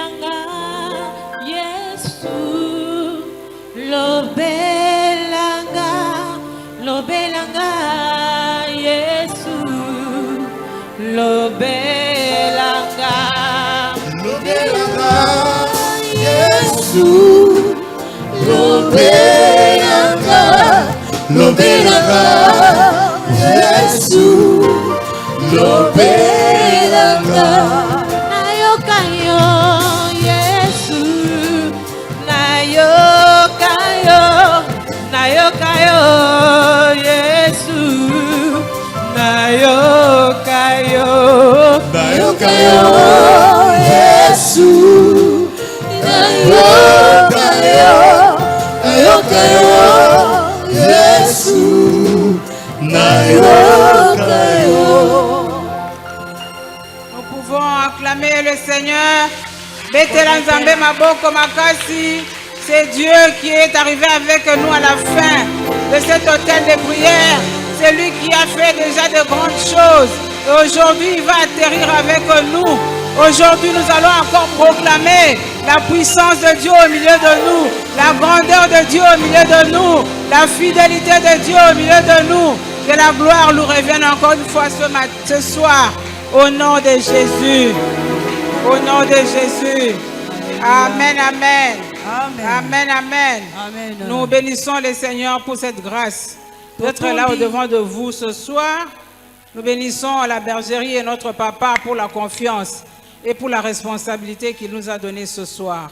lobelanga Yesu lobelanga lobelanga Yesu lobelanga lobelanga Yesu lobelanga lobelanga Yesu lobelanga nayokayo Yesu nayokayo nayokayo Yesu nayokayo nayokayo Yesu nayokayo nayokayo Yesu nayokayo. Nous pouvons acclamer le Seigneur. Betela Nzambe Maboko Makasi. C'est Dieu qui est arrivé avec nous à la fin de cet hôtel de prière. C'est lui qui a fait déjà de grandes choses. Et aujourd'hui, il va atterrir avec nous. Aujourd'hui, nous allons encore proclamer la puissance de Dieu au milieu de nous, la grandeur de Dieu au milieu de nous, la fidélité de Dieu au milieu de nous. Que la gloire nous revienne encore une fois ce soir. Au nom de Jésus. Au nom de Jésus. Amen, amen. Amen, amen. Amen. Nous bénissons le Seigneur pour cette grâce d'être là au-devant de vous ce soir. Nous bénissons la bergerie et notre papa pour la confiance et pour la responsabilité qu'il nous a donnée ce soir.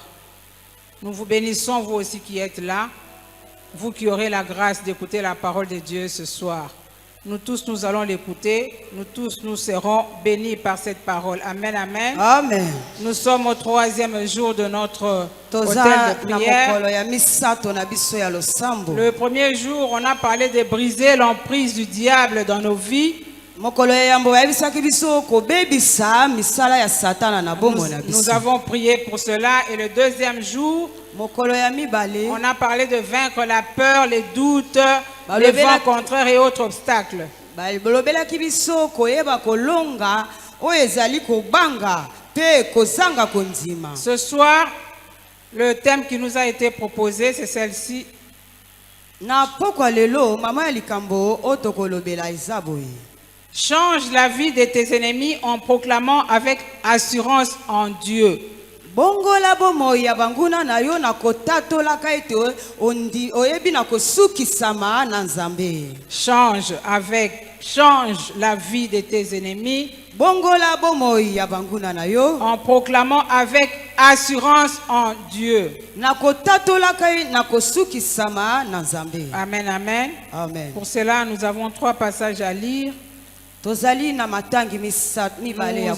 Nous vous bénissons, vous aussi qui êtes là, vous qui aurez la grâce d'écouter la parole de Dieu ce soir. Nous tous, nous allons l'écouter. Nous tous, nous serons bénis par cette parole. Amen, amen. Amen. Nous sommes au 3e jour de notre hôtel de prière. Le premier jour, on a parlé de briser l'emprise du diable dans nos vies. Nous avons prié pour cela. Et le deuxième jour, on a parlé de vaincre la peur, les doutes, les vents contraires et autres obstacles. Ce soir, le thème qui nous a été proposé, c'est celle-ci. Change la vie de tes ennemis en proclamant avec assurance en Dieu. Change la vie de tes ennemis en proclamant avec assurance en Dieu. Amen, amen. Amen. Pour cela, nous avons 3 passages à lire. Nous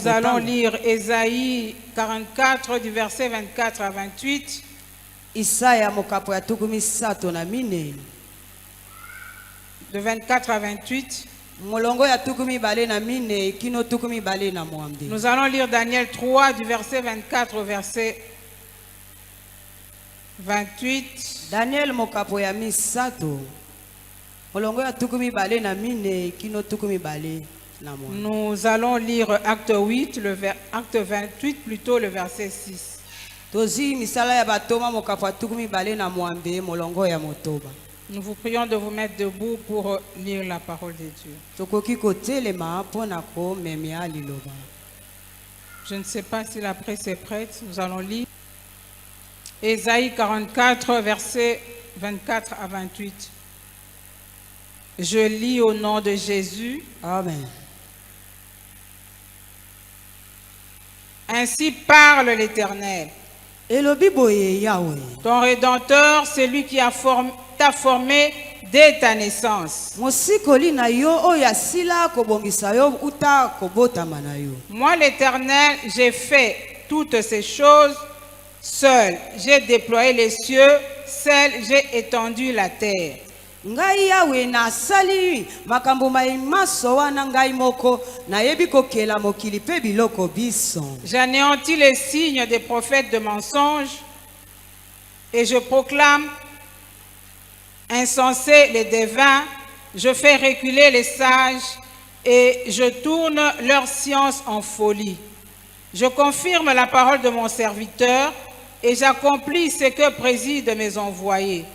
allons lire Ésaïe 44 du verset 24 à 28. De 24 à 28. Nous allons lire Daniel 3 du verset 24 au verset 28. Daniel mokapo ya misato. Nous allons lire acte 8, acte 28 plutôt, le verset 6. Nous vous prions de vous mettre debout pour lire la parole de Dieu. Je ne sais pas si la presse est prête. Nous allons lire Ésaïe 44, versets 24 à 28. Je lis au nom de Jésus. Amen. Ainsi parle l'Éternel. Ton Rédempteur, c'est lui qui t'a formé dès ta naissance. Moi, l'Éternel, j'ai fait toutes ces choses seul. J'ai déployé les cieux, seul j'ai étendu la terre. J'anéantis les signes des prophètes de mensonges et je proclame insensés les devins. Je fais reculer les sages et je tourne leur science en folie. Je confirme la parole de mon serviteur et j'accomplis ce que président mes envoyés.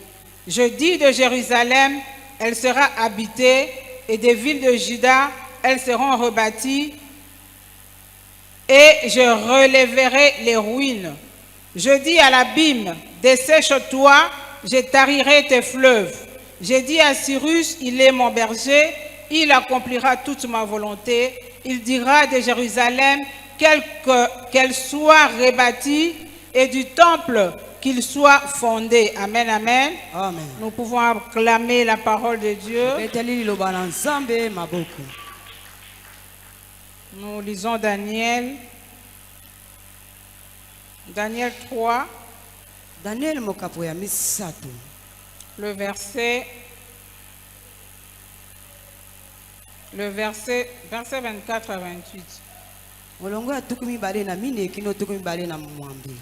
Je dis de Jérusalem, elle sera habitée, et des villes de Juda, elles seront rebâties, et je relèverai les ruines. Je dis à l'abîme, dessèche-toi, je tarirai tes fleuves. J'ai dit à Cyrus, il est mon berger, il accomplira toute ma volonté. Il dira de Jérusalem qu'elle soit rebâtie et du temple qu'il soit fondé. Amen, amen. Amen. Nous pouvons acclamer la parole de Dieu. Nous lisons Daniel 3, Daniel mokapo ya misato. le verset 24 à 28. Molongo ya tukumi bale na mine kino tukumi bale na mwambe.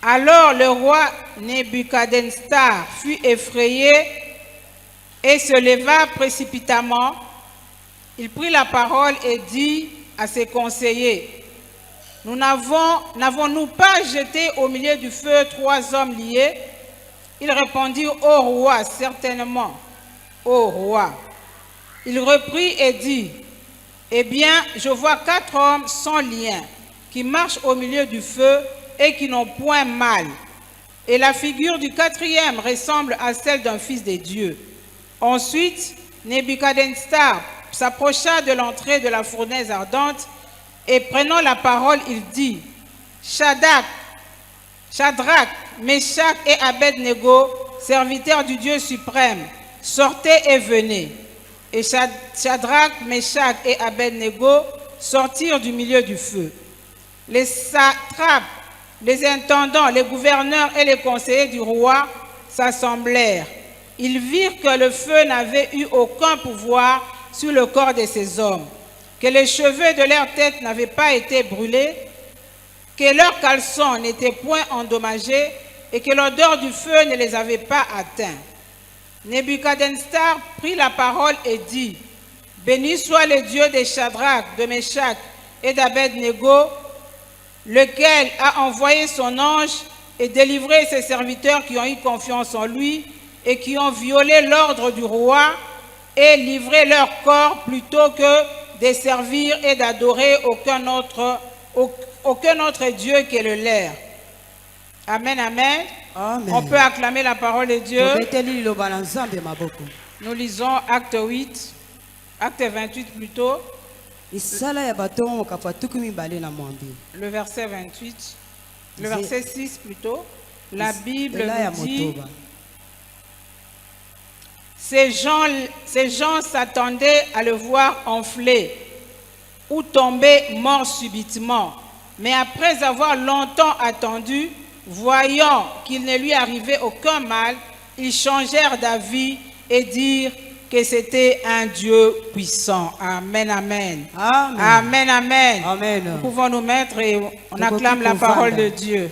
Alors le roi Nebuchadnezzar fut effrayé et se leva précipitamment. Il prit la parole et dit à ses conseillers, nous n'avons-nous pas jeté au milieu du feu 3 hommes liés? Ils répondirent, ô roi, certainement, ô roi. Il reprit et dit, eh bien, je vois 4 hommes sans lien qui marchent au milieu du feu et qui n'ont point mal. Et la figure du 4e ressemble à celle d'un fils de Dieu. Ensuite, Nebuchadnezzar s'approcha de l'entrée de la fournaise ardente et prenant la parole, il dit, Shadrach, Meshach et Abednego, serviteurs du Dieu suprême, sortez et venez. Et Shadrach, Meshach et Abednego sortirent du milieu du feu. Les satrapes, les intendants, les gouverneurs et les conseillers du roi s'assemblèrent. Ils virent que le feu n'avait eu aucun pouvoir sur le corps de ces hommes, que les cheveux de leur tête n'avaient pas été brûlés, que leurs caleçons n'étaient point endommagés et que l'odeur du feu ne les avait pas atteints. Nebuchadnezzar prit la parole et dit, béni soit le Dieu de Shadrach, de Meshach et d'Abednego, lequel a envoyé son ange et délivré ses serviteurs qui ont eu confiance en lui et qui ont violé l'ordre du roi et livré leur corps plutôt que de servir et d'adorer aucun autre Dieu que le leur. Amen, amen. Amen. On peut acclamer la parole de Dieu. Toketeli liloba na Nzambe maboko. Nous lisons acte 28 plutôt, Isala ya bato mokapo ya tukumi bale na mwambe. le verset 28, le verset 6 plutôt. La Bible Ela ya nous dit, motoba. ces gens s'attendaient à le voir enfler ou tomber mort subitement. Mais après avoir longtemps attendu, voyant qu'il ne lui arrivait aucun mal, ils changèrent d'avis et dirent que c'était un Dieu puissant. Amen, amen. Amen. Amen, amen. Amen. Nous pouvons nous mettre et on Nous acclame la pouvons parole confondre. de Dieu.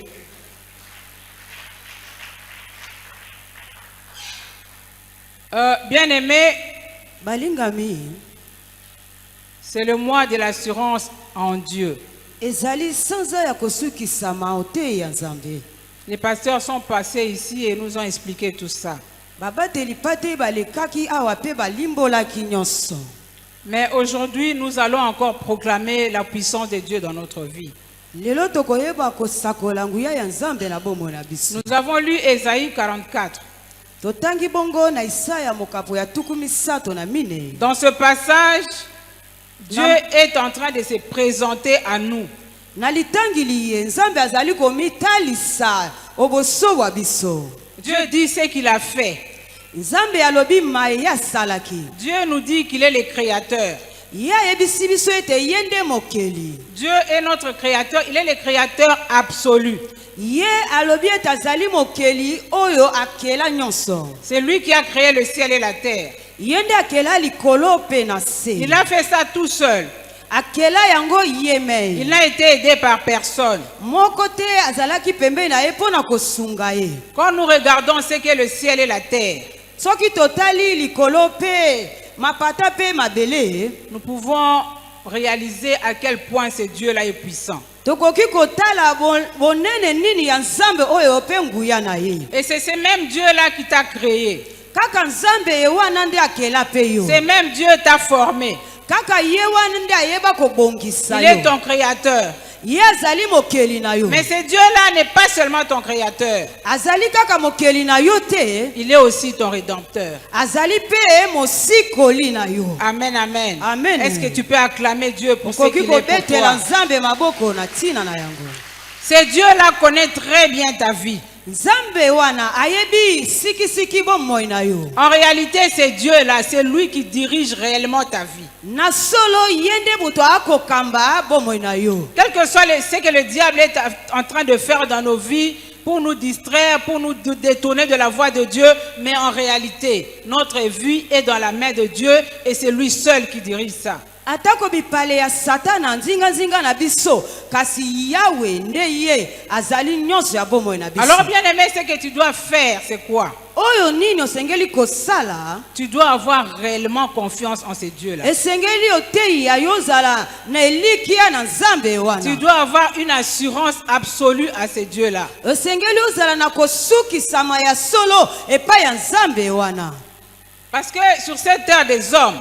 Bien-aimés, Balingami c'est le mois de l'assurance en Dieu. ezali sanza ya kosukisama ote ya Nzambe. Les pasteurs sont passés ici et nous ont expliqué tout ça. Babateli pate balekaki awa pe balimbolaki nyonso. Mais aujourd'hui, nous allons encore proclamer la puissance de Dieu dans notre vie. Lelo tokoyeba kosakola nguya ya Nzambe na bomoi na biso. Nous avons lu Ésaïe 44. Totangi bongo na Isaya mokapo ya tukumi sato na mine. Dans ce passage, Dieu est en train de se présenter à nous. Na litangili ye Nzambe azali komitalisa oboso wa biso. Dieu dit ce qu'il a fait. Nzambe alobi maya salaki. Dieu nous dit qu'il est le créateur. Ya yebisi biso ete yende mokeli. Dieu est notre créateur, il est le créateur absolu. Ye alobi ete azali mokeli oyo akela nyonso. C'est lui qui a créé le ciel et la terre. Yende akela likolo pe na se. Il a fait ça tout seul. Akela yango yeme. Il n'a été aidé par personne. Moko te azalaki pembe na ye pona kosunga ye. Quand nous regardons ce qu'est le ciel et la terre, Soki totali likolo pe mapata pe mabele. nous pouvons réaliser à quel point ce Dieu-là est puissant. tokoki kotala bonene nini ya nzambe oyo mpe nguya na ye. Et c'est ce même Dieu-là qui t'a créé. Kaka nzambe ye wana nde akela mpe yo. Ce même Dieu t'a formé. Kaka ye wana nde ayeba kobongisa Il est yo. ton créateur. Ye azali mokeli na yo. Mais ce Dieu-là n'est pas seulement ton créateur. Azali kaka mokeli na yo te. Il est aussi ton rédempteur. Azali mpe mosikoli na yo. Amen, amen. Amen. Est-ce que tu peux acclamer Dieu pour ce Koki qu'il est pour kobetela toi? nzambe maboko na tina na yango. Ce Dieu-là connaît très bien ta vie. Nzambe wana ayebi siki bomoi na yo. En réalité, c'est Dieu-là, c'est lui qui dirige réellement ta vie. Na solo yende buto akokamba bomoi na yo. Quel que soit ce que le diable est en train de faire dans nos vies pour nous distraire, pour nous détourner de la voie de Dieu, mais en réalité, notre vie est dans la main de Dieu et c'est lui seul qui dirige ça. Atako bipale ya satana nzinga na biso kasi yawe nde ye azali nyonso ya bomoi na biso. Alors bien aimé, ce que tu dois faire, c'est quoi? Oyo nini osengeli kosala? Tu dois avoir réellement confiance en ce Dieu-là. Esengeli otei ya yozala na elikia na nzambe wana. Tu dois avoir une assurance absolue à ce Dieu-là. Esengeli ozala na kosukisama ya solo epai ya nzambe wana. Parce que sur cette terre des hommes,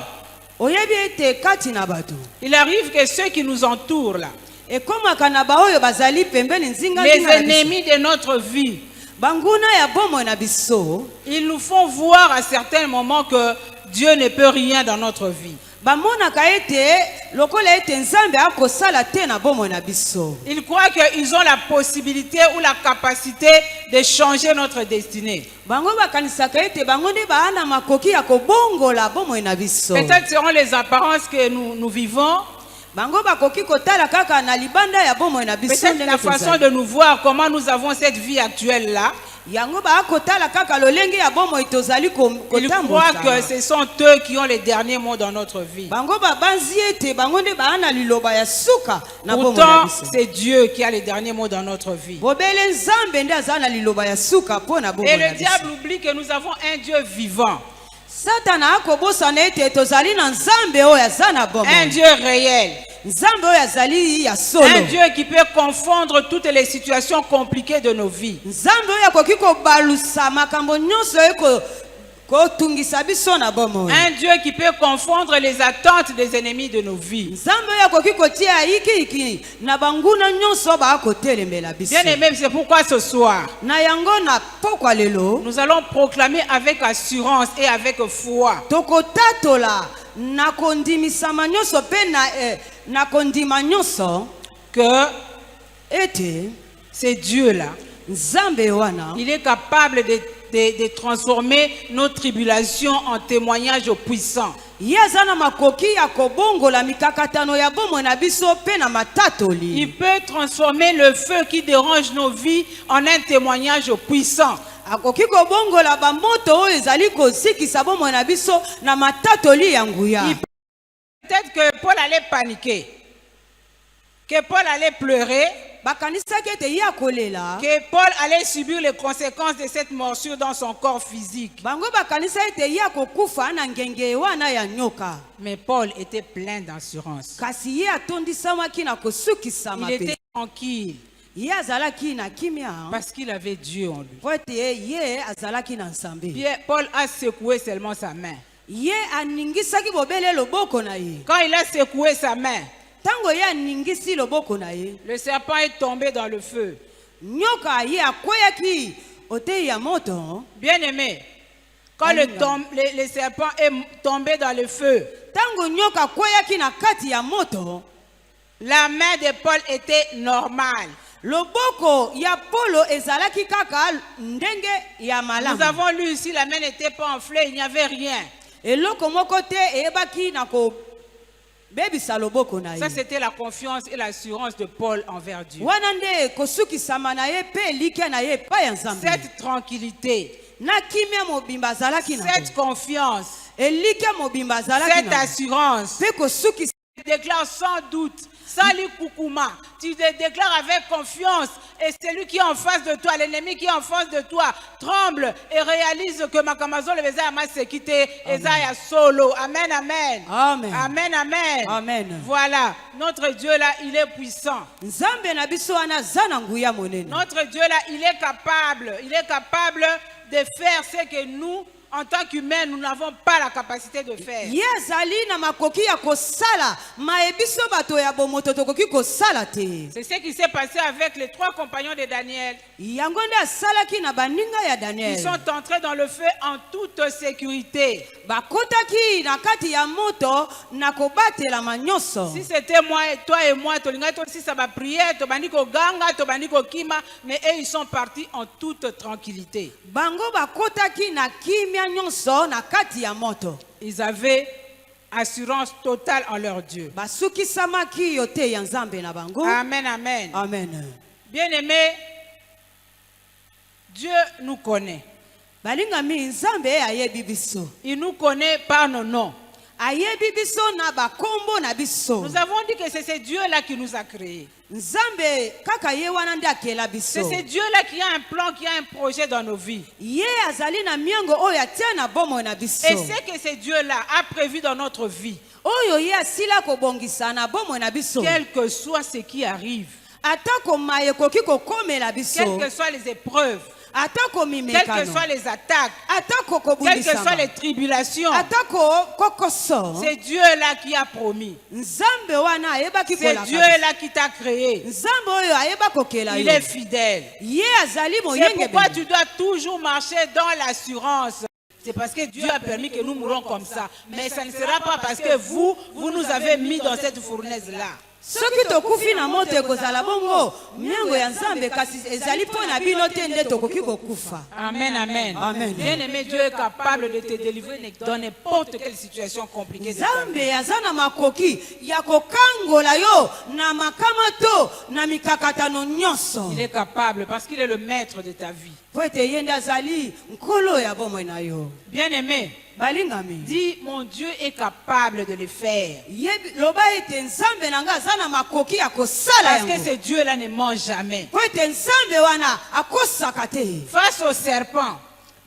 Oyebi ete kati na bato. il arrive que ceux qui nous entourent là, Ekomaka na ba oyo bazali pembeni nzinga les nzinga na biso. ennemis de notre vie, Banguna ya bomoi na biso. ils nous font voir à certains moments que Dieu ne peut rien dans notre vie. Bamonaka ete lokola ete nzambe akosala te na bomoi na biso. Ils croient qu'ils ont la possibilité ou la capacité de changer notre destinée. Bango bakanisaka ete bango nde baana makoki ya kobongola bomoi na biso. Peut-être seront les apparences que nous vivons. Bango bakoki kotala kaka na libanda ya bomoi na biso Peut-être ndenge la façon tozali. de nous voir, comment nous avons cette vie actuelle-là. Yango bakotala kaka lolenge ya bomoi tozali Ils croient que kotambola. ce sont eux qui ont les derniers mots dans notre vie. Bango babanzi ete bango nde baana liloba ya suka na bomoi na Pourtant, biso. c'est Dieu qui a les derniers mots dans notre vie. Bobele nzambe nde azala na liloba ya suka mpo na bomoi Et na le biso. diable oublie que nous avons un Dieu vivant, Satana akobosana ete tozali na nzambe oyo aza na un bomoi. Dieu réel, Nzambe oyo azali ya solo. un Dieu qui peut confondre toutes les situations compliquées de nos vies. Nzambe oyo akoki kobalusa makambo nyonso oyo kotungisa biso na bomoi. Un Dieu qui peut confondre les attentes des ennemis de nos vies. Nzambe oyo akoki kotia iki na banguna nyonso bakotelemela biso. Bien aimé, c'est pourquoi ce soir, Na yango na pokwa lelo nous allons proclamer avec assurance et avec foi tokotatola na kondimisama nyonso pe na kondima nyonso que ete ce Dieu-là, Nzambe wana il est capable de transformer nos tribulations en témoignages puissants. ye aza na makoki ya kobongola mikakatano ya bomoi na biso pe na matatoli. Il peut transformer le feu qui dérange nos vies en un témoignage puissant. Akoki kobongola bamoto oyo ezali kozikisa bomoi na biso na matatoli ya nguya. Peut-être que Paul allait paniquer, que Paul allait pleurer, Bakanisaki ete ye akolela. que Paul allait subir les conséquences de cette morsure dans son corps physique. Bango bakanisa ete ye akokufa na ngenge wana ya nyoka. Mais Paul était plein d'assurance. Kasi ye atondisamaki na kosukisama Il pe. était tranquille Ye azalaki na kimia. parce qu'il avait Dieu en lui. Po ete ye azalaki na nzambe. Paul a secoué seulement sa main. Ye aningisaki bobele loboko na ye. Quand il a secoué sa main, Tango ye aningisi loboko na ye. le serpent est tombé dans le feu. Nyoka ye akweyaki otei ya moto. Bien aimé, quand le serpent est tombé dans le feu, Tango nyoka akweyaki na kati ya moto. la main de Paul était normale. Loboko ya Polo ezalaki kaka ndenge ya malamu. Nous avons lu ici, la main n'était pas enflée, il n'y avait rien. Eloko moko te eyebaki na ko bebisa loboko na ye. Ça, c'était la confiance et l'assurance de Paul envers Dieu. Wana nde kosukisama na ye pe likia na ye pa ya nzambe. Cette tranquillité, Na kimia mobimba azalaki na cette confiance, elikia mobimba azalaki cette na assurance pe kosukisa déclares sans doute, sans likoukouma. Tu te déclares avec confiance. Et celui qui est en face de toi, l'ennemi qui est en face de toi, tremble et réalise que Makamazo le Béza Ama Sekite, Ezaya Solo. Amen, amen. Amen. Amen, amen. Amen. Voilà, notre Dieu là, il est puissant. Nzambe na biso wana aza na nguya monene. Notre Dieu là, il est capable de faire ce que nous, en tant qu'humains, nous n'avons pas la capacité de faire. Ye azali na makoki ya kosala maebiso bato ya bomoto tokoki kosala te. C'est ce qui s'est passé avec les 3 compagnons de Daniel. Yango nde asalaki na baninga ya Daniel. Ils sont entrés dans le feu en toute sécurité. Bakotaki na kati ya moto na kobatela nyonso. Si c'était moi et toi et moi, si ça va prier, tobandiko ganga, tobandiko kima, mais eux ils sont partis en toute tranquillité. Bango bakotaki na kimia nyonso na kati ya moto. Ils avaient assurance totale en leur Dieu. Basukisamaki yo te ya Nzambe na bango. Amen, amen. Amen. Bien-aimés, Dieu nous connaît. Balingami Nzambe ayebi biso. Il nous connaît par nos noms. Ayebi biso na bakombo na biso. Nous avons dit que c'est ce Dieu-là qui nous a créés. Nzambe kaka ye wana ndi akela biso. C'est ce Dieu-là qui a un plan, qui a un projet dans nos vies. Ye azali na miango oyo atia na bomo na biso. Et c'est que ce Dieu-là a prévu dans notre vie. Oyo ye asila kobongisa na bomo na biso. Quel que soit ce qui arrive. Atako maye koki kokomela biso. Quelles que soient les épreuves. Atako mimekano. Quelles que soient les attaques. Atako quelles que kobundisama. soient les tribulations. Atako kokoso. C'est Dieu-là qui a promis. Nzambe wana ayebaki c'est kolaka. Dieu-là qui t'a créé. Nzambe oyo ayeba kokela yo. Il est fidèle. Ye azali C'est moyenge pourquoi bene. tu dois toujours marcher dans l'assurance. C'est parce que Dieu a permis que nous mourons comme ça. Mais ça ne sera pas parce que vous nous avez mis dans cette fournaise-là. Soki tokufi na moto ekozala bongo miango ya Nzambe kasi ezali po na bino te nde tokoki kokufa. Amen, amen. Amen. Bien-aimé, Dieu est capable de te délivrer dans n'importe quelle situation compliquée. Nzambe aza na makoki ya kokangola yo na makamato na mikakatano nyonso. Il est capable parce qu'il est le maître de ta vie. Po ete ye nde azali nkolo ya bomoi na yo. Bien-aimé, Balingami. dis mon Dieu est capable de le faire. Ye loba ete Nzambe na nga aza na makoki ya kosala Parce que yango. ce Dieu-là ne ment jamais. Po ete Nzambe wana akosaka te. Face au serpent,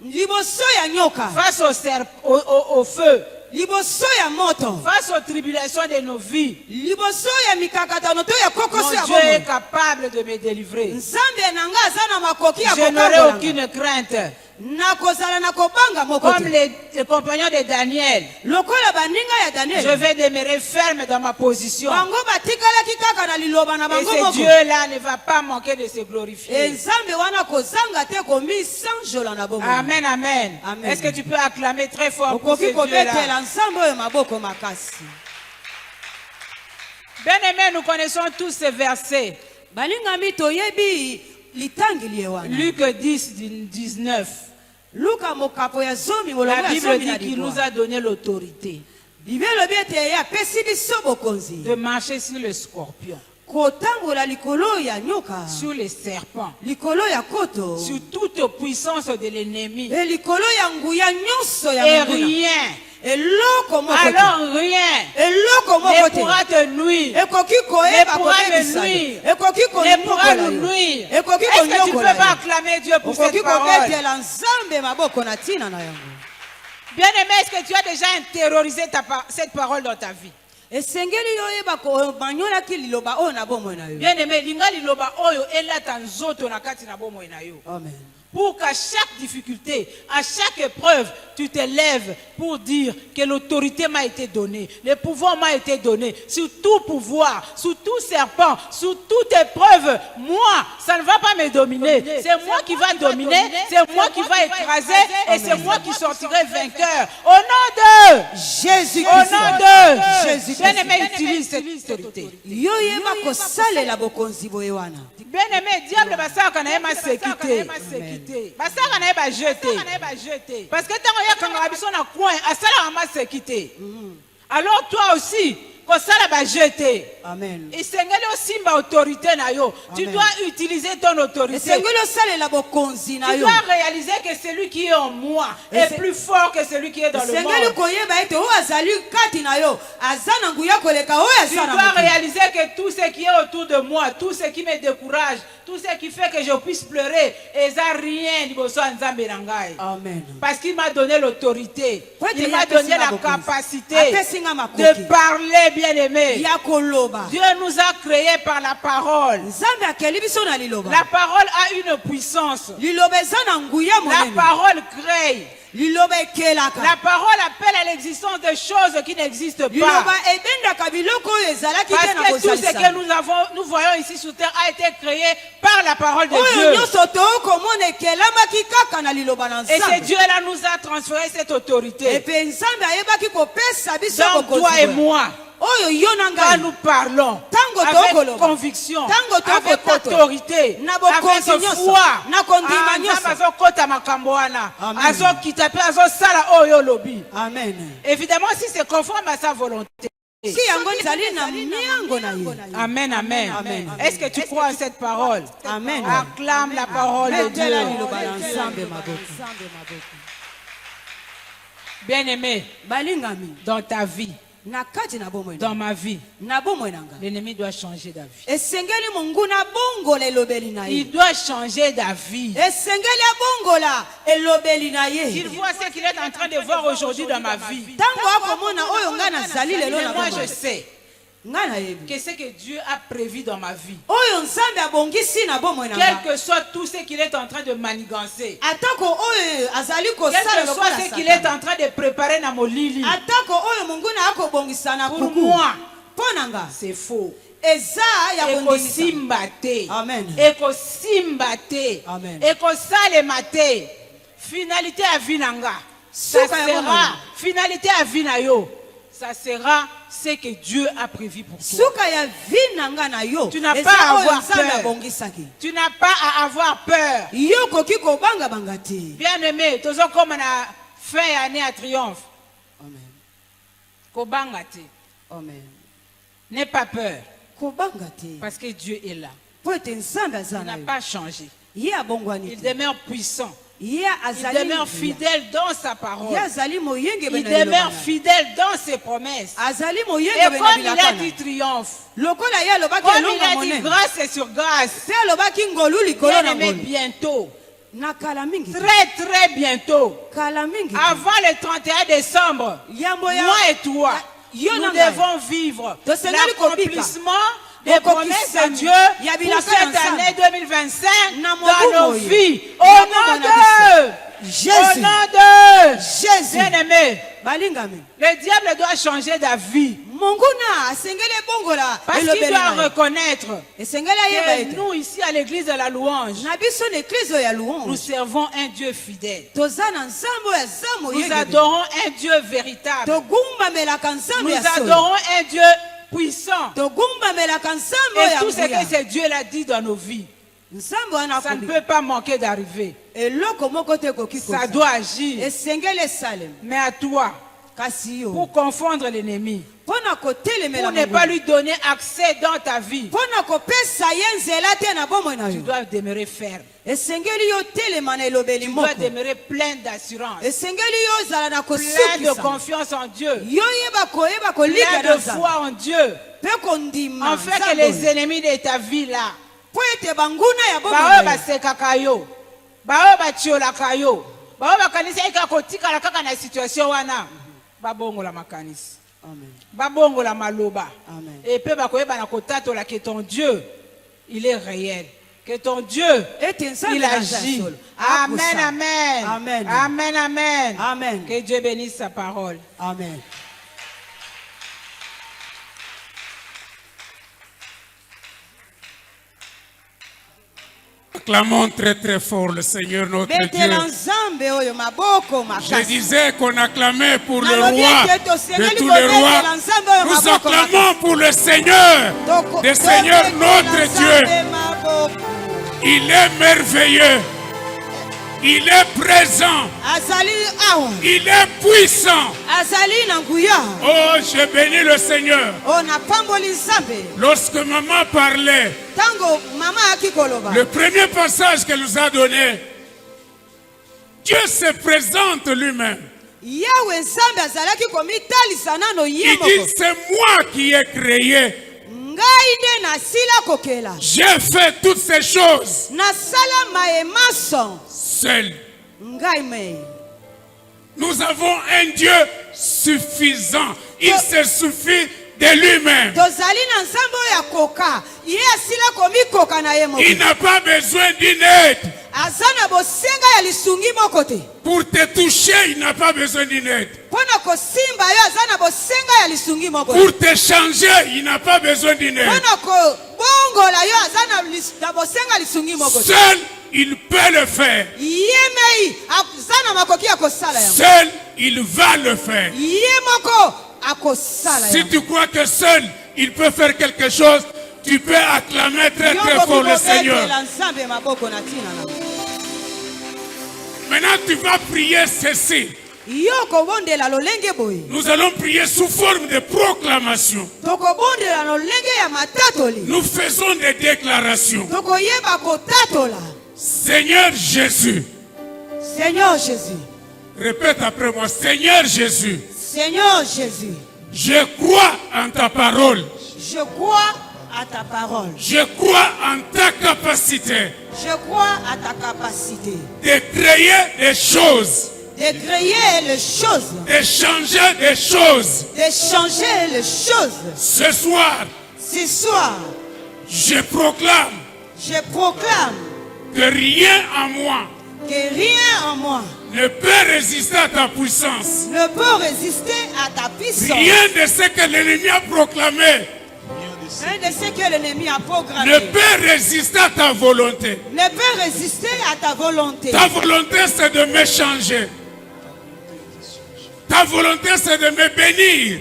Liboso ya nyoka. face au feu, Liboso ya moto. face aux tribulations de nos vies, Liboso ya mikakatano to ya kokoso mon ya Dieu est bomoi. capable de me délivrer. Nzambe na nga aza na makoki ya Je n'aurai kokangola. aucune crainte. Na kozala na kobanga moko Comme te. les compagnons de Daniel, Lokola baninga ya Daniel. je vais demeurer ferme dans ma position. Bango batikalaki kaka na liloba na Et bango ce moko. Dieu-là ne va pas manquer de se E glorifier. Nzambe wana kozanga te komi sanjola na bomo. Amen, amen. Amen. Est-ce que tu peux acclamer très fort pour ce Okoki kobetela Dieu-là? Nzambe oyo maboko makasi. Bien-aimés, nous connaissons tous ces versets. Balingami toyebi litangili wana. Luc 10, 19. Luka mokapo ya zomi La molongo ya Bible zomi dit na qu'il nous libwa. a donné l'autorité Bibelo biete ya pesi biso bokonzi. de marcher sur le scorpion, Kotangola likolo ya nyoka. sur les serpents, Likolo ya koto. sur toute puissance de l'ennemi. E likolo ya nguya nyonso ya Et monguna. rien, Eloko moko te. alors rien Eloko ne moko te. pourra te nuire. Ekoki Ne koyeba pourra me koyebisa nuire. yo. Ekoki Ne pourra nous konyokola yo. nuire. Ekoki Est-ce que tu peux konyokola pas yo. acclamer Dieu pour Okoki cette parole? kobetela Nzambe maboko na tina na yango. Bien-aimé, est-ce que tu as déjà intériorisé cette parole dans ta vie? Esengeli yo yeba ko banyolaki liloba oyo na bomoi na yo. Bien-aimé, linga liloba oyo elata nzoto na kati na bomoi na yo. Amen. Pour qu'à chaque difficulté, à chaque épreuve, tu te lèves pour dire que l'autorité m'a été donnée, le pouvoir m'a été donné, sur tout pouvoir, sur tout serpent, sur toute épreuve. Moi, ça ne va pas me dominer. C'est moi qui va dominer, c'est moi qui va écraser et c'est moi qui sortirai vainqueur. Au nom de Jésus Au Christ. nom de Jésus Bien-aimé, Christ. utilise cette autorité. Yo yeba kosalela bokonzi boye wana. Bien-aimé, diable basaka na yema sécurité. Basaka na yeba jeté. Parce que tant que yaka na biso na coin, asala ma sécurité. Alors toi aussi, kosala ba jeté. Amen. Isengeli osimba autorité na yo. Tu Amen. dois utiliser ton autorité. Esengeli osalela bokonzi na Tu yo. dois réaliser que celui qui est en moi est plus fort que celui qui est dans le Esengeli monde. koyeba ete oyo azali kati na yo aza na nguya koleka oyo Tu aza na dois mokili. réaliser que tout ce qui est autour de moi, tout ce qui me décourage, tout ce qui fait que je puisse pleurer, et ça rien liboso ya Nzambe na ngai. Amen. Parce qu'il m'a donné l'autorité. Ouais, Il tu m'a as donné fait la ça, capacité Apesinga makoki. de parler, bien-aimé. Ya koloba. Dieu nous a créés par la parole. Nzambe akeli biso na liloba. La parole a une puissance. Liloba eza na nguya La monene. parole crée. Liloba ekelaka. La parole appelle à l'existence de choses qui n'existent Liloba pas. ebendaka biloko oyo ezalaki te na Parce que tout ce kozalisa. que nous voyons ici sur terre a été créé par la parole de Oyo Dieu. nyonso tokomona ekelamaki kaka na liloba na Et ce Nzambe. Dieu-là nous a transféré cette autorité. Epe Nzambe ayebaki kopesa biso Donc toi et moi, oyo yo na quand ngai nous parlons Tango avec tokoloba. conviction, Tango avec tokokoto. autorité, Na bokonzi avec nyonso. foi, Na kondima nyonso. Nzambe azokota makambo wana, Amen. azokita pe azosala oyo lobi. Amen. Évidemment, si c'est conforme à sa volonté. Si yango ezali na miango na ye. Amen, amen. Amen. Est-ce que tu crois en cette parole? Amen. Acclame la parole de Dieu. Betela liloba na Nzambe maboko. Bien-aimé, Balingami dans ta vie, na kati na bomoi dans ma vie, na bomoi na ngai. l'ennemi doit changer d'avis. Esengeli monguna bongola elobeli na ye. Il doit changer d'avis. Esengeli abongola elobeli na ye. Il voit ce qu'il est en train de voir aujourd'hui dans ma vie. Tango akomona oyo ngai nazali lelo Mais na moi, bomoi. je sais Ngai nayebi. que ce que Dieu a prévu dans ma vie, Oyo Nzambe abongisi na bomoi na quel ngai. que soit tout ce qu'il est en train de manigancer, Atako oyo azali quel kosala que soit lokola ce qu'il est Satan. en train de préparer dans mon lit, Atako oyo monguna akobongisa na pour kuku. moi, Mpo na nga c'est faux. eza ya kondimisa. Ekosimba te. Amen. Ekosimba te. Amen. Ekosalema te. Finalité à vie na nga. Ça Suka ya sera bomoi. finalité à vie na yo. Ça sera ce que Dieu a prévu pour toi. Suka ya vi na nga na yo. Tu n'as eza pas à oyo avoir Nzambe peur. abongisaki. Tu n'as pas à avoir peur. Yo koki kobanga banga te. Bien-aimé, tozo comme na fin ya année à triomphe. Amen. Kobanga te. Amen. N'aie pas peur Kobanga te. parce que Dieu est là. Po ete Nzambe aza Il na n'a yo. pas changé. Ye abongwani Il te. demeure puissant. Ye Il azali demeure fidèle dans sa parole. Ye azali moyenge Il bena liloba demeure na ye. fidèle dans ses promesses. Azali Et moyenge comme bena il bilaka a na dit ye. triomphe, Lokola ye alobaki comme il elonga a dit monene. grâce et sur grâce, Pe alobaki ngolu likolo bien na aimé, ngolu. bientôt, Na kala mingi. te. très bientôt, Kala mingi. te. avant le 31 décembre, Yambo ya. moi et toi, Yo nous na ngai. devons vivre Tosengeli l'accomplissement des Bokokisami. promesses de Dieu Ya pour bilaka cette na nzambe. année 2025 Na dans mobumo nos oyo. vies. Na Au bomoi nom na biso. de Jésus. Au nom de Jésus. Bien-aimé, Balingami. le diable doit changer d'avis. Monguna asengeli ebongola Parce qu'il elobeli doit na ye. reconnaître Esengeli ayeba que ete. nous, ici à l'église de la louange, Na biso na eklise oyo ya nous louange. servons un Dieu fidèle. Toza na nzambe oyo aza Nous moyenge. adorons un Dieu véritable. Togumbamelaka nzambe Nous ya solo. adorons un Dieu puissant. Togumbamelaka nzambe oyo Et ya tout ce que nguya. ce Dieu l'a dit dans nos vies, Nzambe wana ça ne akobi. peut pas manquer d'arriver. Eloko moko te ekoki Ça kozala. doit agir. Esengeli esalema. Mais à toi, Kasi yo. pour confondre l'ennemi, Mpo na kotelemela pour ne pas monguna. lui donner accès dans ta vie, Mpo na kopesa ye nzela te na bomoi na tu yo. dois demeurer ferme. Esengeli yo telema na elobeli Tu dois moko. demeurer plein d'assurance, Esengeli yo ozala na plein de kosukisa. confiance en Dieu, Yo yeba koyeba kolika plein na de nzambe. foi en Dieu, Mpe kondima afin que nzambe les oyo. ennemis de ta vie là, Mpo ete banguna ya bomoi baoyo na yo. basekaka yo, baoyo batiolaka yo, baoyo bakanisi eka kotikala kaka na situation wana, babongola makanisi, Amen. babongola maloba, Amen. et pe bakoyeba na kotatola que ton Dieu, il est réel, que ton Dieu, Ete nzambe il na za agit. solo. Amen, Akosa. amen, Amen. amen, amen. Amen. Que Dieu bénisse sa parole. Amen. Acclamons très fort le Seigneur notre Dieu. Betela nzambe oyo maboko Je makasi. disais qu'on acclamait pour le Nalobi roi ete tosengeli de tous les kobetela rois. nzambe oyo Nous maboko acclamons pour le Seigneur des seigneurs notre Dieu. Dieu. Il est merveilleux. Il est présent. azali awa Il est puissant. azali na nguya Oh, je bénis le Seigneur. o napamboli nzambe Lorsque maman parlait, ntango mama ayaki koloba le premier passage qu'elle nous a donné, Dieu se présente lui-même. yawe nzambe azalaki komitalisa nano ye Il moko dit, c'est moi qui ai créé. ngai nde nasila kokela J'ai fait toutes ces choses nasala mayema son seul. ngai me Nous avons un Dieu suffisant. Il se suffit de lui-même. tozali na nzambe oyo akoka ye asila komikoka na ye moko Il n'a pas besoin d'une aide. aza na bosenga ya lisungi moko te Pour te toucher, il n'a pas besoin d'une aide. mpo na kosimba yo aza na bosenga ya lisungi moko te Pour te changer, il n'a pas besoin d'une mpo aide. na kobongola yo aza na bosenga lisungi moko te Seul, il peut le faire. ye mei aza na makoki ya kosala yango Seul, il va le faire. ye moko akosala Si yango tu crois que seul, il peut faire quelque chose, tu peux acclamer très yo très fort le Seigneur. kobetela nzambe maboko na ntina na Maintenant, tu vas prier ceci. yo kobondela lolenge boye Nous allons prier sous forme de proclamation. tokobondela lolenge ya matatoli Nous faisons des déclarations. tokoyeba kotatola Seigneur Jésus, Seigneur Jésus répète après moi, Seigneur Jésus, Seigneur Jésus je crois en ta parole. je crois à ta parole Je crois en ta capacité je crois à ta capacité de créer des choses, de créer les choses de changer des choses. de changer les choses Ce soir, ce soir je proclame je proclame que rien en moi que rien en moi ne peut résister à ta puissance. ne peut résister à ta puissance. Rien de ce que l'ennemi a proclamé Rien de ce que l'ennemi a programmé ne peut résister à ta volonté. ne peut résister à ta volonté. Ta volonté, c'est de me changer. Ta volonté, c'est de me bénir.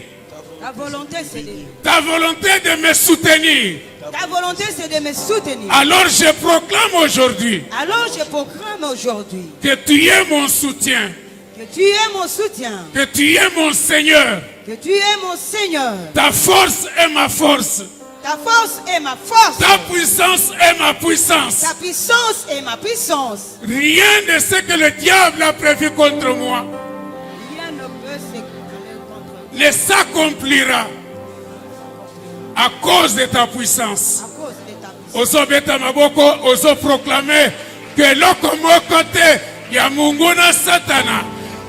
Ta volonté, c'est de... Ta volonté de me soutenir. Ta volonté, c'est de me soutenir. Alors je proclame aujourd'hui Alors je proclame aujourd'hui que tu es mon soutien, que tu es mon soutien, que tu es mon Seigneur. que tu es mon Seigneur. Ta force est ma force. Ta force est ma force. Ta puissance est ma puissance. Ta puissance est ma puissance. Rien de ce que le diable a prévu contre moi Rien ne peut s'écrouler contre moi ne s'accomplira à cause de ta puissance. à cause de ta puissance. Ozobeta maboko, ozo proclamer que eloko moko te ya Mungu na Satana.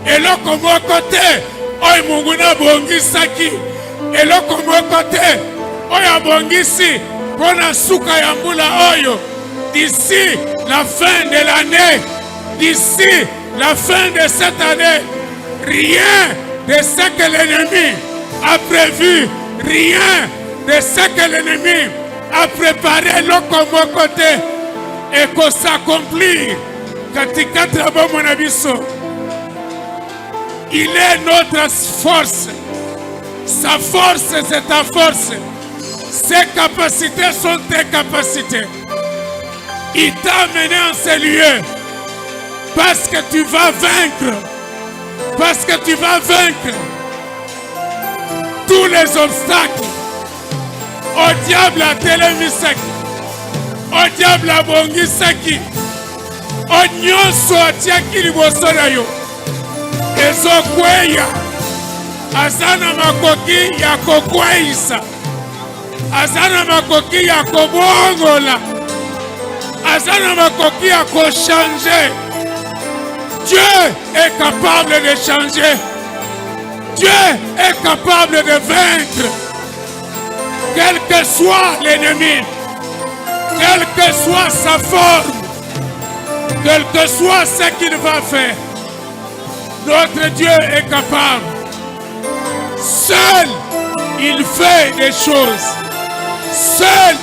Eloko moko te oyo Mungu na bongisaki. Eloko moko te oyo abongisi pona suka ya mbula oyo. D'ici la fin de l'année, d'ici la fin de cette année, rien de ce que l'ennemi a prévu, rien de ce que l'ennemi a préparé l'autre côté et que s'accomplir. Katikati ya bomo na biso. Il est notre force. Sa force, c'est ta force. Ses capacités sont tes capacités. Il t'a amené en ces lieux parce que tu vas vaincre. Parce que tu vas vaincre tous les obstacles. Au diable a telemisaki. Au diable a bongisaki. Au nyonso atiaki liboso na yo. Ezokweya. Azana makoki ya kokweisa. Azana makoki ya kobongola. Azana makoki ya kochanger. Dieu est capable de changer. Dieu est capable de vaincre. Quel que soit l'ennemi, quelle que soit sa forme, quel que soit ce qu'il va faire, notre Dieu est capable. Seul, il fait des choses. Seul,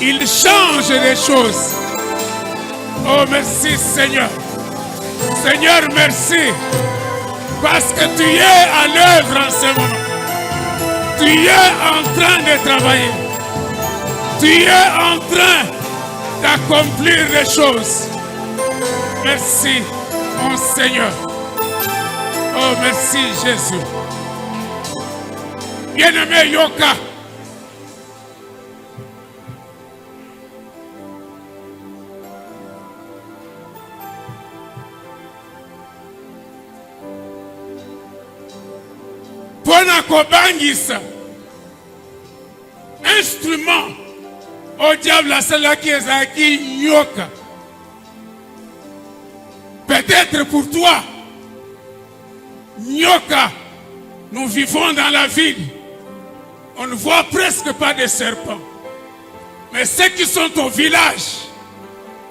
il change des choses. Oh, merci Seigneur. Seigneur, merci. Parce que tu es à l'œuvre en ce moment. Tu es en train de travailler. Tu es en train d'accomplir les choses. Merci. mon Seigneur. Oh, merci Jésus. Bien-aimé Yoka. Pona kobangisa instrument au diable à celle qui est qui nyoka. Peut-être pour toi, nyoka, nous vivons dans la ville. On ne voit presque pas de serpents. Mais ceux qui sont au village,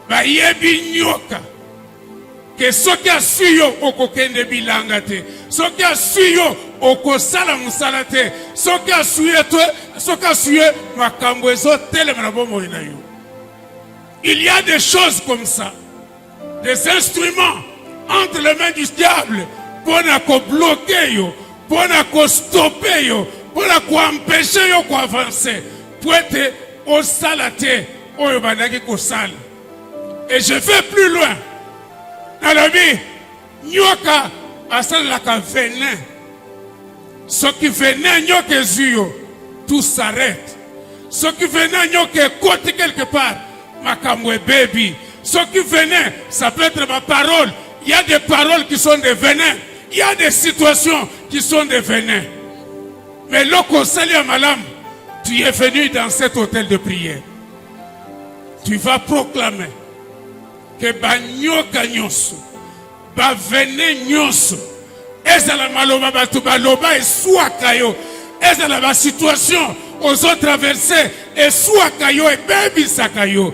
bah yebi nyoka. Que ceux qui a suyo okokende bilangate, ceux qui a suyo okosala musalate, ceux qui a suyo makambo ezo tele manabomo inayo. Il y a des choses comme ça, des instruments entre les mains du diable pour ne bloquer yo, pour ne stopper yo, pour ne empêcher yo d'avancer, pour être au salate au bandaki kosala. Et je vais plus loin. Alors, nyoka asalaka venin. Ce qui venin nyoka zuyo, tout s'arrête. Ce qui venin nyoka côté quelque part, makamwe baby. Ce qui venin, ça peut être ma parole. Il y a des paroles qui sont des venins. Il y a des situations qui sont des venins. Mais loko salia malam, tu es venu dans cet hôtel de prière. Tu vas proclamer que banyoka nyonso ba vene nyonso ezala maloba batu baloba eswaka yo ezala ba situation aux autres traverser eswaka yo ebebisaka yo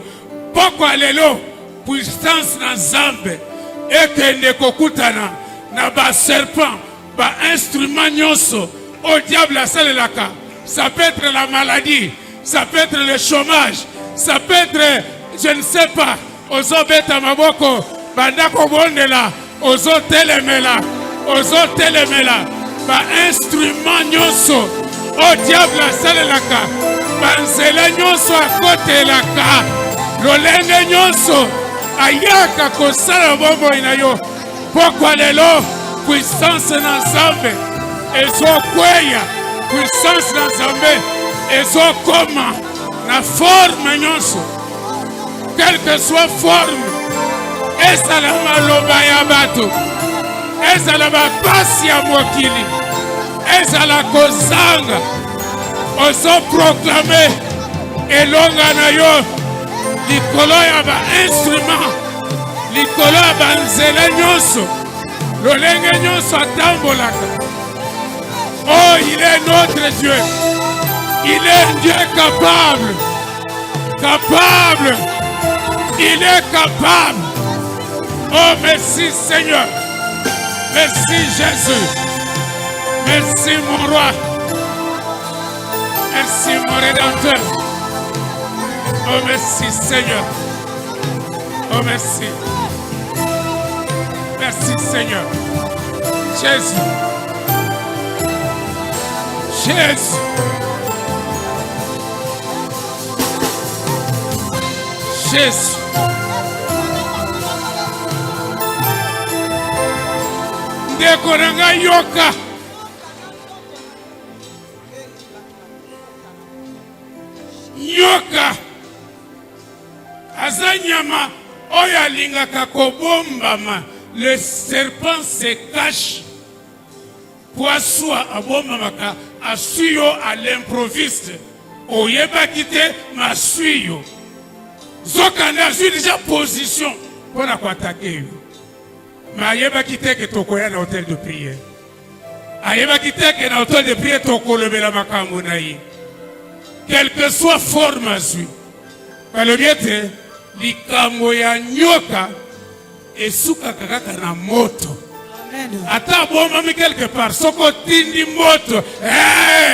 poko alelo puissance na Nzambe ekende kokutana na ba serpent ba instrument nyonso au diable asalelaka. Ça peut être la maladie, ça peut être le chômage, ça peut être je ne sais pas. Ozo beta maboko bandako bondela ozo telemela ba instrument nyonso o diable asalelaka banzela nyonso akotelaka lolenge nyonso ayaka kosala bombo inayo pokwa lelo puissance na Nzambe ezokweya puissance na Nzambe ezokoma na forme nyonso. Quelle que soit forme, ezala maloba ya bato, ezala bapasi ya mokili, ezala kozanga, ozo proclamer elonga na yo likolo ya ba instrument, likolo ya banzela nyonso, lolenge nyonso atambolaka. Oh, il est notre Dieu, il est un Dieu capable. Il est capable. Oh, merci Seigneur. Merci Jésus. Merci mon roi. Merci mon Rédempteur. Oh, merci Seigneur. Oh, merci. Merci Seigneur. Jésus. Jésus. Jésus. Ndeko nanga yoka. Yoka. Azanyama oya lingaka kobombama. Le serpent se cache. Poisson abombamaka asuyo à l'improviste. Oyeba kite masuyo. Zokanda a déjà position pour attaquer. Mais ayeba kite que tokoya na hôtel de prière. Ayeba kite que na hôtel de prière tokolebela makambo na yi. Quelle que soit forme azui. Kalobiete likambo ya nyoka esuka kaka na moto. Amen. Ata bomba mi quelque part soko tindi moto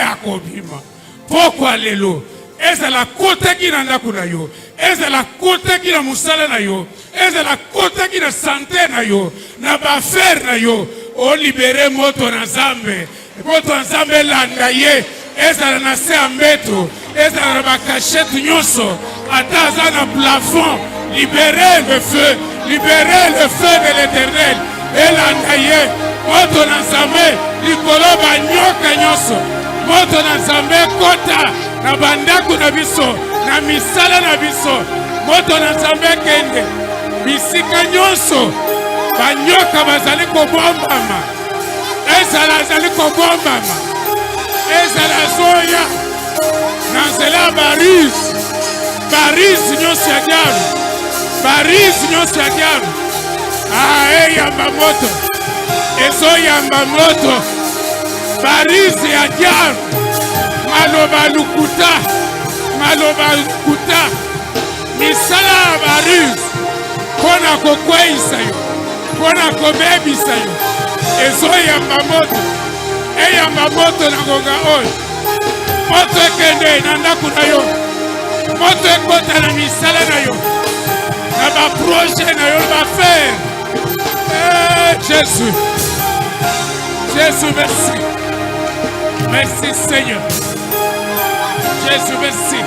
akobima. Pourquoi lelo? Ezala kota ki na ndako na yo, ezala kota ki na musala na yo, ezala kota ki na santé na yo, na bafer na yo, o libere moto na Nzambe, moto na Nzambe landa ye, ezala na se ambeto, ezala na bakachete nyonso, ata aza na plafond, libérez le feu de l'Éternel. Elandaye, moto na Nzambe, likolo banyoka nyonso. Moto na Nzambe kota, na bandako na biso, na misala na biso. Moto na Nzambe kende, bisika nyonso, banyoka bazali kobombama. Ezala azali kobombama. Ezala zoya, na nzela barisi nyonso ya diable. Barisi nyonso ya diable. Yamba moto. Ezo yamba moto. Barisi ya diable. Maloba lukuta. Misala ya barisi. Pona kokweisa yo. Pona kobebisa yo. Ezo yamba moto. Eyamba moto na gonga oyo. Moto ekende na ndako na yo. Moto ekota na misala na yo. Na ba projet na yo ba faire. Jésus. Jésus, merci. Merci Seigneur. Jésus, merci.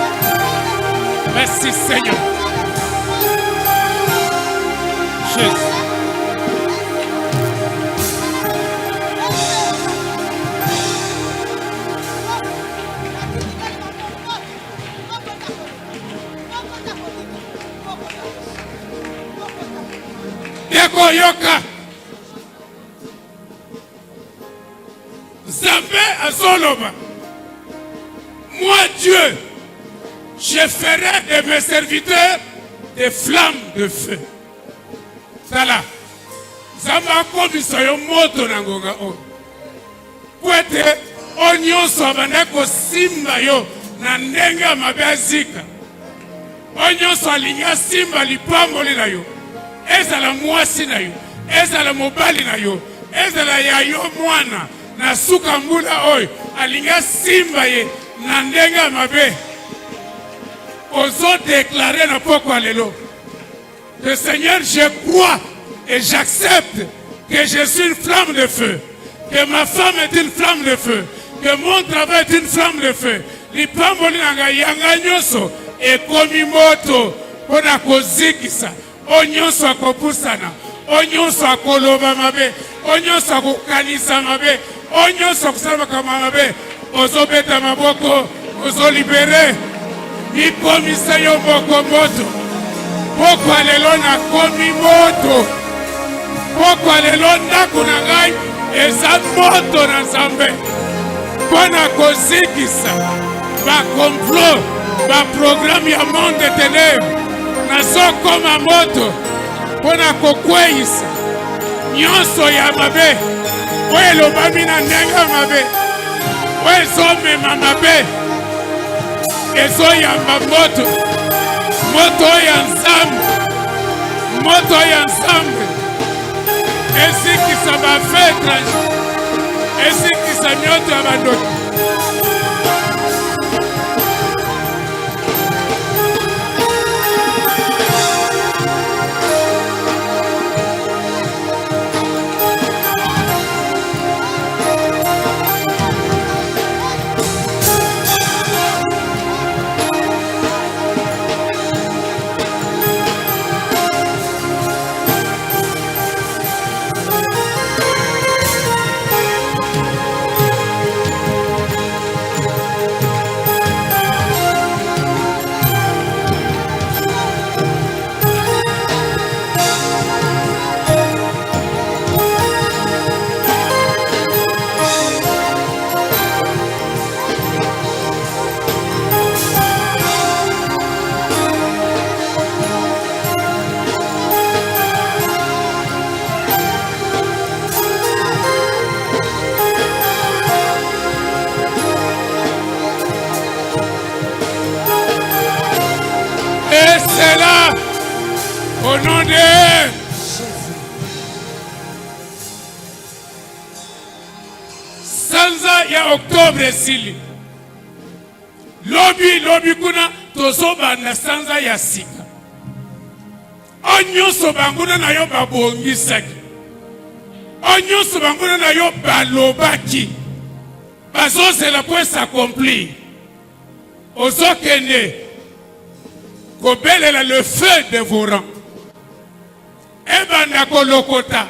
Merci Seigneur. Jésus. Yako yoka. Zambé azoloba. Moi Dieu, je ferai de mes serviteurs des flammes de feu. Tala. Zamba komisa yo moto na ngonga o. Kwete onyoso abandako simba yo na ndenge mabe azika. Onyoso alinga simba lipamboli na yo. Ezala mwasi na yo, ezala mobali na yo, ezala ya yo mwana na suka mbula oyo alinga simba ye na ndenge mabe. Ozo déclarer na poko alelo. Le Seigneur, je crois et j'accepte que je suis une flamme de feu, que ma femme est une flamme de feu, que mon travail est une flamme de feu. Lipamboli nanga yanga nyoso ekomi moto pona kozikisa. Onyonso akopusana, onyonso akoloba mabe, onyonso akokanisa mabe, onyonso akusala mabe, ozobeta maboko, ozolibere, mikomisa yo moko moto. Poko alelo na komi moto. Poko alelo ndako na ngai, eza moto na Nzambe. Pona kozikisa, ba complot, ba programme ya monde de ténèbres. Nazokoma moto pona kokweisa nyonso ya mabe oyo elobami na ndenge mabe oyo ezomema mabe ezoyamba moto ya Nzambe moto ya Nzambe ezikisa bafe étranger ezikisa mioto ya bandoki. Au nom de sanza ya Octobre sili lobi kuna tozoba na sanza ya sika onyoso banguna na yo babongisaki onyoso banguna na yo balobaki bazozela po s'accomplir ozokende kobelela le feu dévorant. Ebanda kolokota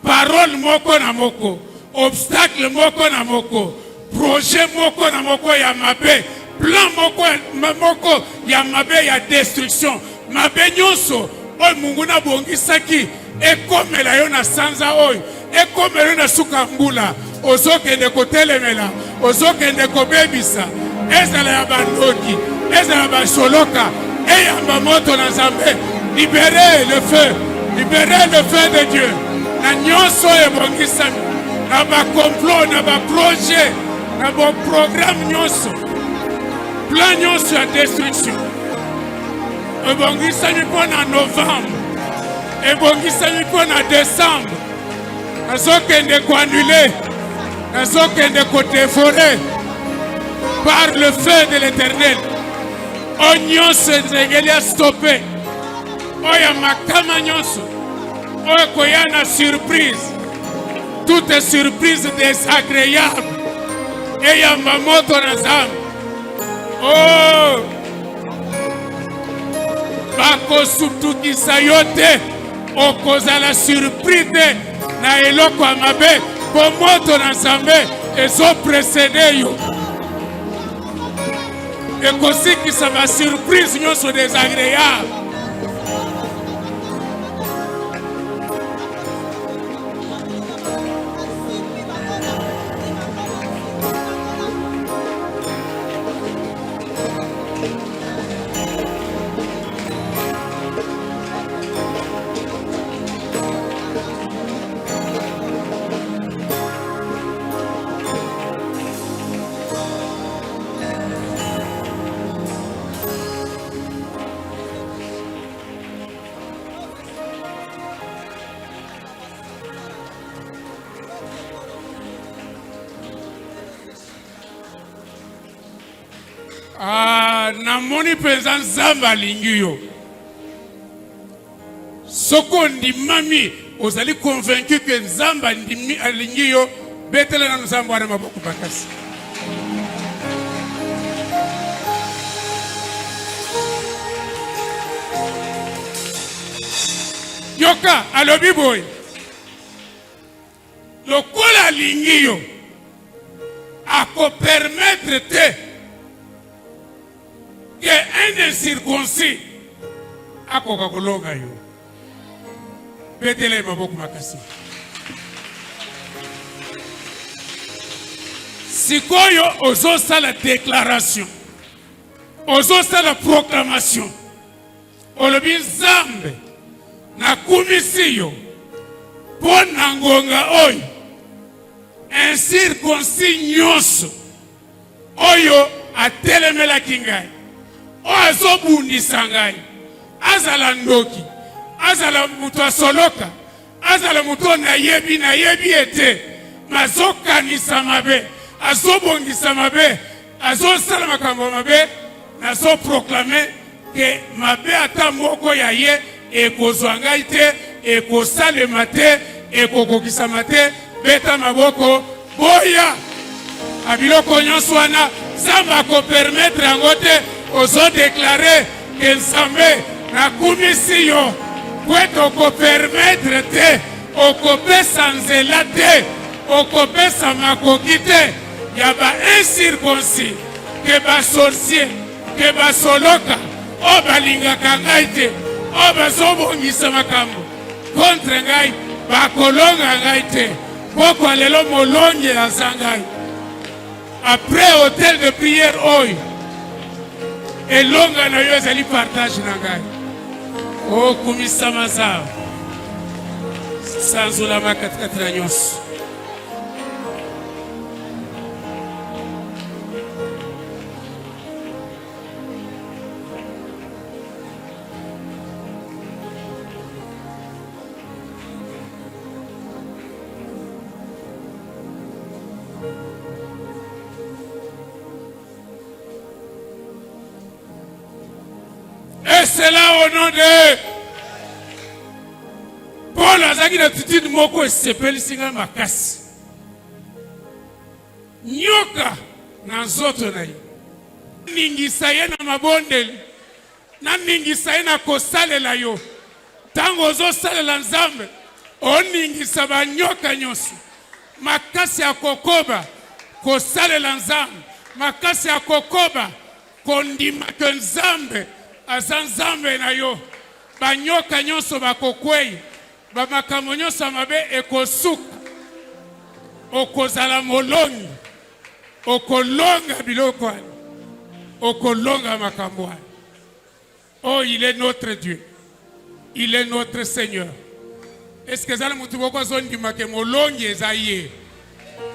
parole moko na moko, obstacle moko na moko, projet moko na moko ya mabe, plan moko ya mabe ya destruction, mabe nyonso oyo Mungu na bongisaki ekomela yo na sanza oyo, ekomela yo na suka mbula, ozokende kotelemela, ozokende kobebisa, ezala ya bandoki, ezala ya basoloka, eyamba moto na Nzambe. Libérez le feu de Dieu. Na nyonso ebongisami, na ba complot, na ba projet, na ba programme nyonso, plan nyonso ya destruction. Ebongisami mpo na novembre, ebongisami mpo na décembre. Nazokende koannule, nazokende kodévorer par le feu de l'Éternel. O nyonso ezengeli a stopper. Oya makama nyonso, oya koyana surprise, toute surprise désagréable, eyamba moto na Nzambe. Oh, bakosutukisa yo te, okozala surprise na eloko ya mabe, po moto na Nzambe ezopresede yo. Ekosikisa ba surprise nyonso désagréable. Namoni penza Nzambe alingi yo. Soko ndimami ozali convaincu que Nzambe alingi yo, betela na Nzambe wana maboko bakasi. Yoka alobi boy, lokola alingi yo ako permettre te que un incirconcis akoka kolonga yo. Betele maboko makasi. Sikoyo ozosala déclaration, ozosala proclamation, olobi Nzambe nakumisi yo mpo na ngonga oyo, incirconcis nyonso oyo atelemelaki ngai, oyo azobundisa ngai, azala ndoki, azala mutu asoloka, azala mutu nayebi ete mazokanisa mabe, azobongisa mabe, azosala makambo mabe, nazoproklame ke mabe ata moko ya ye ekozwa ngai te, ekosalema te, ekokokisama te. Beta maboko boya abiloko nyonso wana Nzambe akopermettre yango te. Ozodeklare ke Nzambe nakumisi yo po ete okopermettre te, okopesa nzela te, okopesa makoki te ya ba incirconcis, ke basorcier, ke basoloka oyo balingaka ngai te, oyo bazobongisa makambo contre ngai, bakolonga ngai te. Pokwa lelo molongi aza ngai. Après hôtel de prière oyo, elonga na yo ezali partage na ngai. O kumisa mazao sanzolama katikati na nyonso. Et c'est là au nom de Paul azaki na attitude moko esepelisi ngai makasi. Nyoka na nzoto na ye, ningisa ye na mabondeli, naningisa ye na kosalela yo ntango ozosalela nzambe oningisa banyoka nyonso makasi ya kokoba kosalela nzambe makasi ya kokoba kondima ke nzambe aza nzambe na yo banyoka nyonso bakokwei bamakambo nyonso ya mabe ekosuka okozala molongi okolonga biloko wana okolonga makambo wana. Oh, il est notre Dieu, il est notre Seigneur. Est-ce que zala mutu boko zondima ke molongi ezaye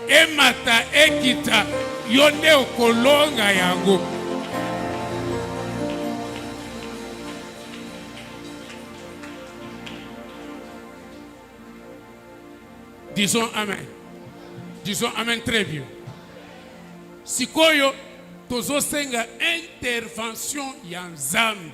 emata ekita yonde okolonga yango. Disons Amen. Disons Amen très bien. Sikoyo tozo senga intervention ya nzambe.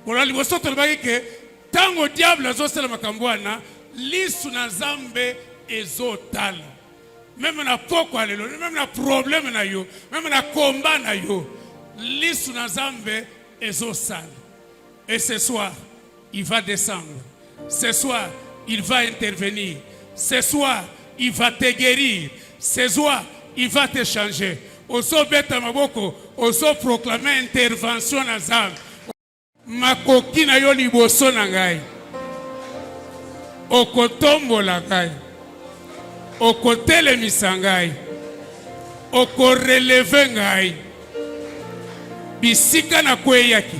Pour aller au centre de tango diable azosala makambo wana lisu na nzambe ezotala. Même na poko alelo, même na problème na yo, même na combat na yo, lisu na nzambe ezosala. Et ce soir, il va descendre. Ce soir, il va intervenir. Ce soir, il va te guérir. Ce soir, il va te changer. Oso beta maboko, oso proclamer intervention na nzambe. Makoki na yo liboso na ngai. Okotombola ngai. Okotelemisa ngai. Okoreleve ngai. Bisika na kweyaki.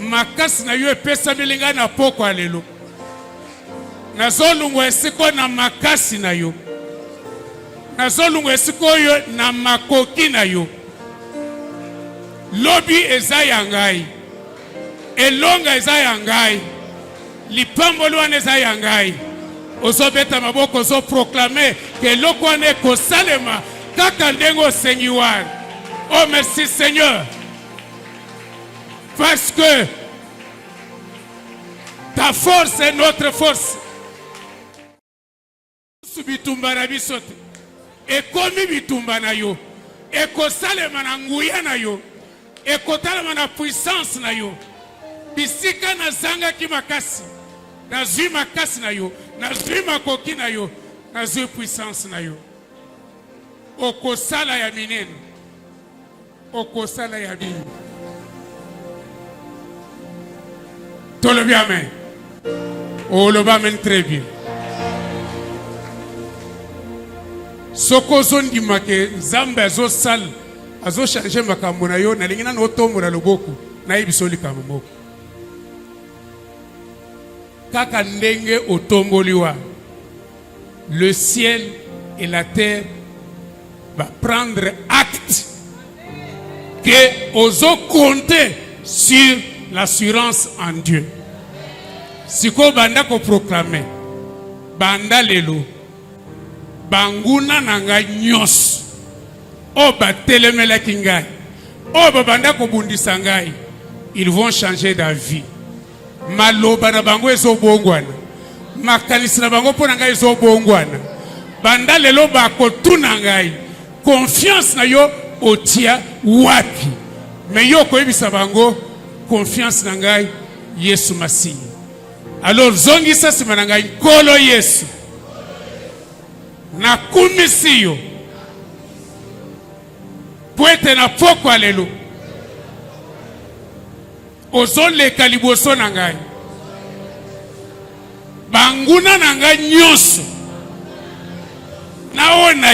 Makasi na yo epesa bilinga na poko alelo. Nazolungu esiko na makasi na yo. Nazolungu esiko yo na makoki na yo. Lobi eza ya ngai. Elonga eza ya ngai. Lipambolo wana eza ya ngai. Ozobeta maboko ozo proclamer ke eloko wana ekosalema kaka ndenge osengi wana. Oh merci Seigneur. Parce que ta force est notre force. Bitumba na bisote. Ekomi bitumba na yo. Ekosalema na nguya na yo. Ekotalema na puissance na yo. Bisika na zanga ki makasi. Na zui makasi na yo. Na zui makoki na yo. Na zui puissance na yo. Okosala ya minene. Okosala ya minene. Tout le bien, amen. Oh, le bas, amen, très bien. Soko zondi make zamba azo sal azo changer makambo na yo na lingina no tombo na loboko na ibisoli kamoko. Kaka ndenge otomboliwa. Le ciel et la terre va prendre acte que ozo compter sur l'assurance en Dieu. Siko banda ko proclamer banda lelo banguna nanga nyos o batelemela kingai o banda ko bundisa ngai, ils vont changer d'avis. Maloba na bango ezo bongwana makanisi na bango pona ngai ezo bongwana banda lelo ba ko tuna ngai confiance na yo otia wapi me yo ko ebisa bango confiance na ngai Yesu Masihi. Alors zongi sasa mananga nkolo Yesu na kumisiyo poete na poko alelo ozole kaliboso na ngai banguna na ngai nyonso naona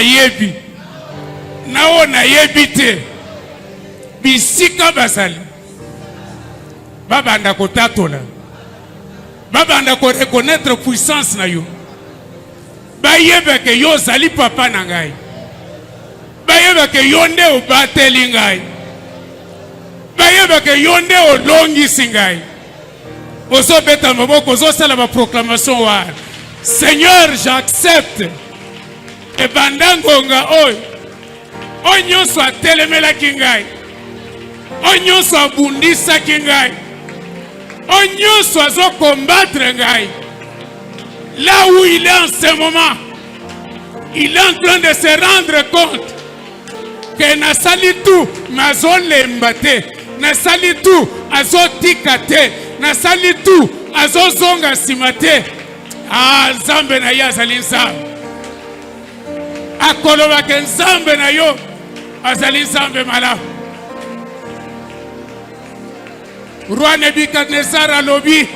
yebi te bisika basali babanda kotatola babanda ko reconnaître puissance na yo bayeba ke yo zali papa na ngai bayeba ke yo nde obateli ngai bayeba ke yo nde olongisi ngai ozobeta maboko ozosala ba proclamation wa Seigneur j'accepte e bandangonga oyo nyonso atelemela kingai nyonso abundisa kingai nyonso azo combattre ngai. Là où il est en ce moment, il est en train de se rendre compte que nasali tout nazolemba te, nasali tout azotika te, nasali tout azozonga nsima te. Ah, nzambe na ye azali nzambe. Akolobaka nzambe na yo azali nzambe malamu. Roi Nebukadnezar alobi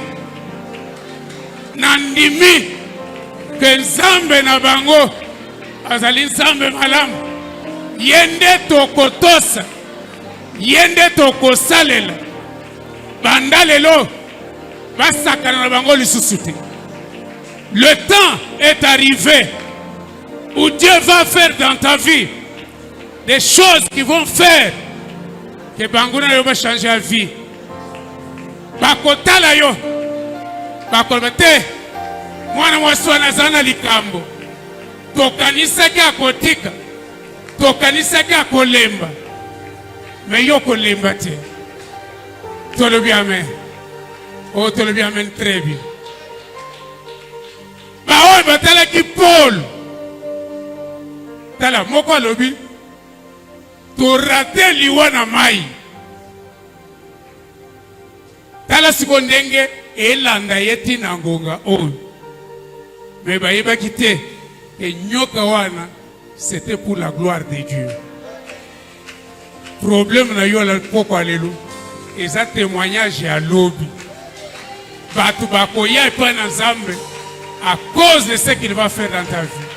nandimi ke nzambe na bango azali nzambe malamu. Yende tokotosa, yende tokosalela, banda lelo basakana na bango lisusu te. Le temps est arrivé où Dieu va faire dans ta vie des choses qui vont faire que banguna yo va changer la vie. Bakotala yo bakolbate mwana mwaswana zana likambo tokanisaki akotika tokanisaki akolemba mais yo kolemba te. Tolobi amen. Oh, tolobi amen très bien. Baoy batala ki Paul tala moko alobi to rate liwa na mai. Tala siko ndenge elanda yeti na ngonga oyo. Mais bayeba kite e nyoka wana c'était pour la gloire de Dieu. Problème na yo la poko alelu eza témoignage ya lobi. Batu bakoya epa na Nzambe à cause de ce qu'il va faire dans ta vie.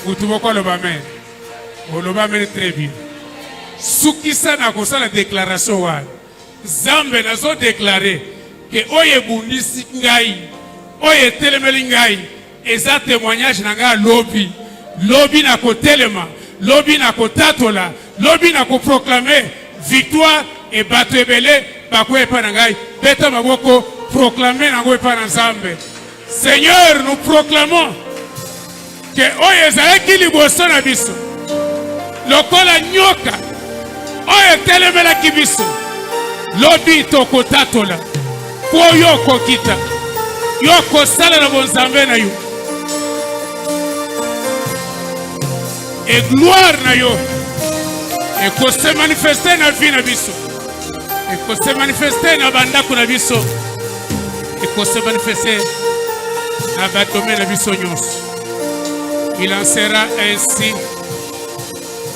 Utuboko lo bamen. Lo bamen très bien. Sukisa na kosa la déclaration wa. Nzambe nazo déclarer que oye bundisi ngai, oye telemeli ngai, eza témoignage na nga lobi. Lobi na kotelema, lobi na kotatola, lobi na koproclamer victoire et bato ebele bakwe epa na ngai. Beta maboko proclamer na ngo epa na Nzambe. Seigneur, nous proclamons que oye ezalaki liboso na biso lokola nyoka oye telemelaki biso lobi tokotatola po yo kokita yo kosala na bonzambe na yo et gloire na yo ekose manifeste na vie na biso ekose manifeste na bandako na biso ekose manifeste na batome na biso nyonso. Il en sera ainsi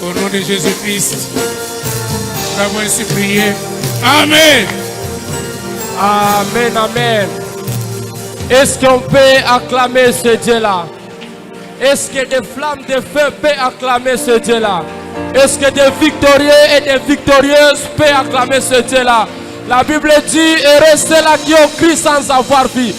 au nom de Jésus-Christ. Nous avons ainsi prié. Amen. Amen, amen. Est-ce qu'on peut acclamer ce Dieu-là? Est-ce que des flammes de feu peuvent acclamer ce Dieu-là? Est-ce que des victorieux et des victorieuses peuvent acclamer ce Dieu-là? La Bible dit, heureux ceux-là qui ont cru sans avoir vu.